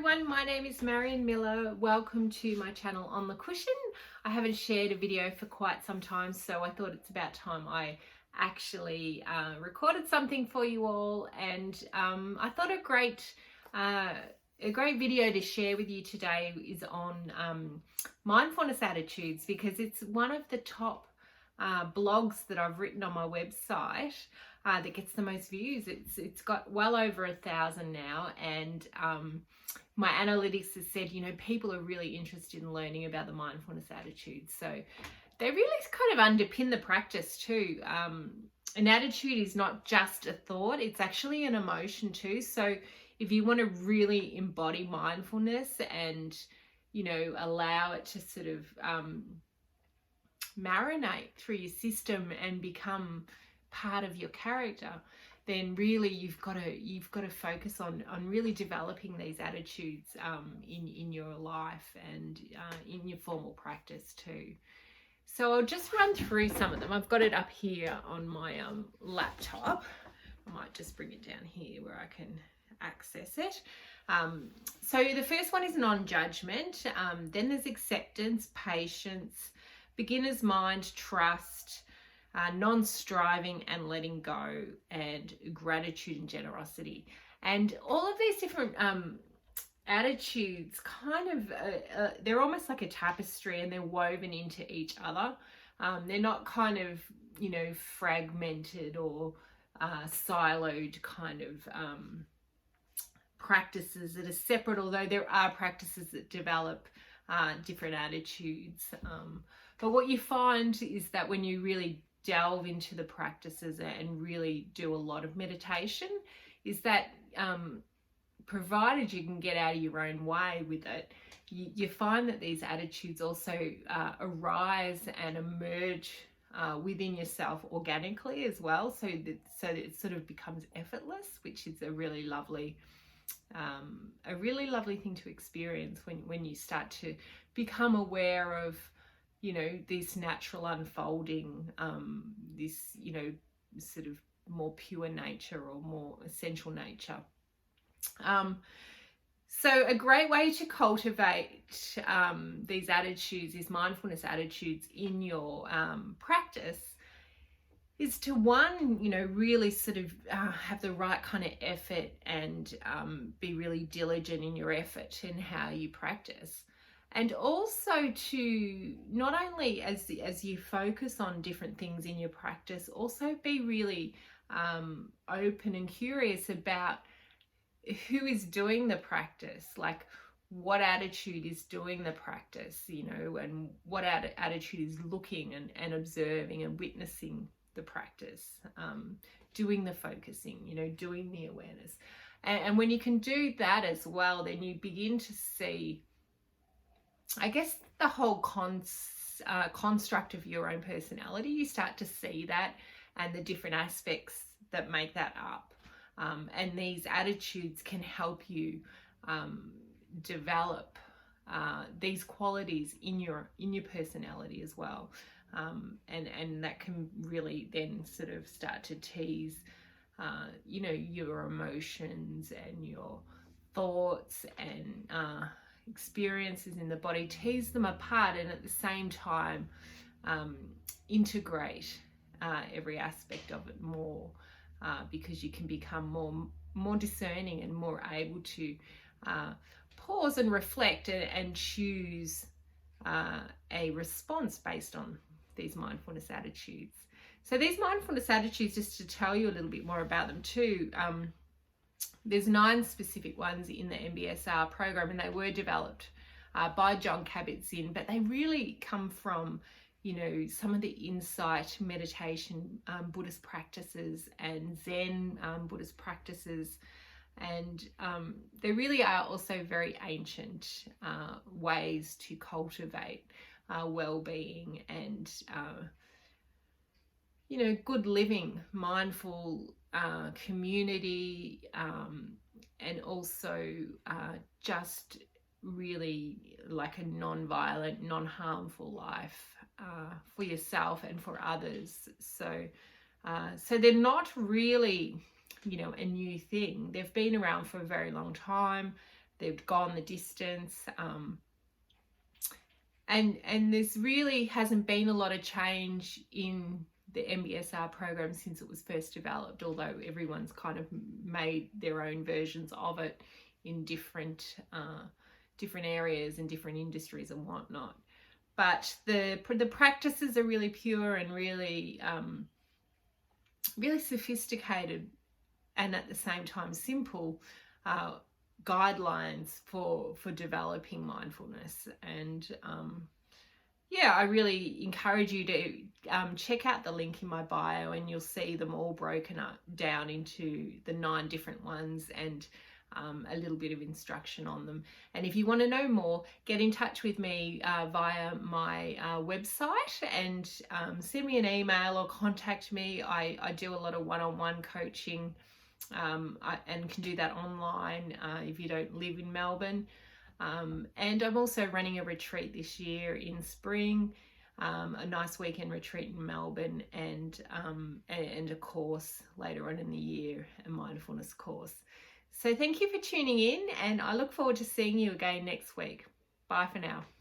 everyone, my name is Marion Miller. Welcome to my channel On the Cushion. I haven't shared a video for quite some time, so I thought it's about time I actually recorded something for you all, and I thought a great video to share with you today is on mindfulness attitudes, because it's one of the top blogs that I've written on my website that gets the most views. It's got well over 1,000 now, and my analytics has said, people are really interested in learning about the mindfulness attitudes. So they really kind of underpin the practice too. An attitude is not just a thought, it's actually an emotion too. So if you want to really embody mindfulness and, allow it to sort of marinate through your system and become part of your character, then really you've got to focus on really developing these attitudes in your life and in your formal practice too. So I'll just run through some of them. I've got it up here on my laptop. I might just bring it down here where I can access it. So the first one is non-judgment. Then there's acceptance, patience, beginner's mind, trust, non-striving and letting go, and gratitude and generosity. And all of these different attitudes kind of, they're almost like a tapestry, and they're woven into each other. They're not kind of, fragmented or siloed kind of practices that are separate, although there are practices that develop different attitudes. But what you find is that when you really delve into the practices and really do a lot of meditation, is that provided you can get out of your own way with it, you find that these attitudes also arise and emerge within yourself organically as well, so that it sort of becomes effortless, which is a really lovely thing to experience when you start to become aware of this natural unfolding, this sort of more pure nature or more essential nature. So a great way to cultivate these attitudes, these mindfulness attitudes in your practice, is to really sort of have the right kind of effort and be really diligent in your effort and how you practice. And also to not only as you focus on different things in your practice, also be really open and curious about who is doing the practice, like what attitude is doing the practice, and what attitude is looking and observing and witnessing the practice, doing the focusing, doing the awareness. And when you can do that as well, then you begin to see, I guess, the whole construct of your own personality. You start to see that and the different aspects that make that up. And these attitudes can help you develop these qualities in your personality as well. And that can really then sort of start to tease, your emotions and your thoughts and experiences in the body, tease them apart, and at the same time integrate every aspect of it more, because you can become more discerning and more able to pause and reflect and choose a response based on these mindfulness attitudes. So these mindfulness attitudes, just to tell you a little bit more about them too, there's 9 specific ones in the MBSR program, and they were developed by Jon Kabat-Zinn, but they really come from, some of the insight meditation Buddhist practices and Zen Buddhist practices. And they really are also very ancient ways to cultivate well-being and, good living, mindful community, and also just really like a non-violent, non-harmful life for yourself and for others. So they're not really, a new thing. They've been around for a very long time. they've gone the distance. And there's really hasn't been a lot of change in the MBSR program since it was first developed, although everyone's kind of made their own versions of it in different areas and different industries and whatnot. But the practices are really pure and really really sophisticated, and at the same time simple guidelines for developing mindfulness. And yeah, I really encourage you to check out the link in my bio, and you'll see them all broken up down into the 9 different ones, and a little bit of instruction on them. And if you want to know more, get in touch with me via my website, and send me an email or contact me. I do a lot of one-on-one coaching, and can do that online if you don't live in Melbourne. And I'm also running a retreat this year in spring, a nice weekend retreat in Melbourne, and a course later on in the year, a mindfulness course. So thank you for tuning in, and I look forward to seeing you again next week. Bye for now.